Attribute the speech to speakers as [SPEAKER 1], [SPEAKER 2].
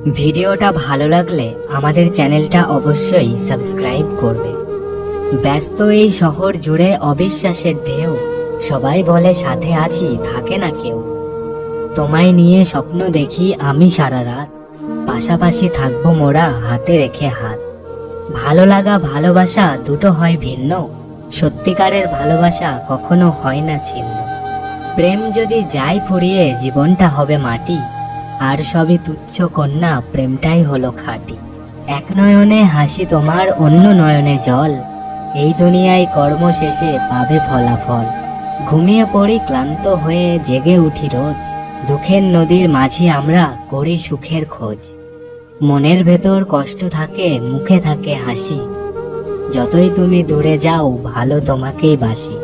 [SPEAKER 1] ভিডিওটা ভালো লাগলে আমাদের চ্যানেলটা অবশ্যই সাবস্ক্রাইব করবে। ব্যস্ত এই শহর জুড়ে অবিশ্বাসের ঢেউ, সবাই বলে সাথে আছি, থাকে না কেউ। তোমায় নিয়ে স্বপ্ন দেখি আমি সারা রাত, পাশাপাশি থাকবো মোরা হাতে রেখে হাত। ভালো লাগা ভালোবাসা দুটো হয় ভিন্ন, সত্যিকারের ভালোবাসা কখনো হয় না ছিন্ন। প্রেম যদি যায় ফুরিয়ে জীবনটা হবে মাটি, আর সবই তুচ্ছ কন্যা প্রেমটাই হলো খাঁটি। এক নয়নে হাসি তোমার, অন্য নয়নে জল, এই দুনিয়ায় কর্ম শেষে পাবে ফলাফল। ঘুমিয়ে পড়ি ক্লান্ত হয়ে, জেগে উঠি রোজ, দুঃখের নদীর মাঝি আমরা করি সুখের খোঁজ। মনের ভেতর কষ্ট থাকে, মুখে থাকে হাসি, যতই তুমি দূরে যাও ভালো তোমাকেই বাসি।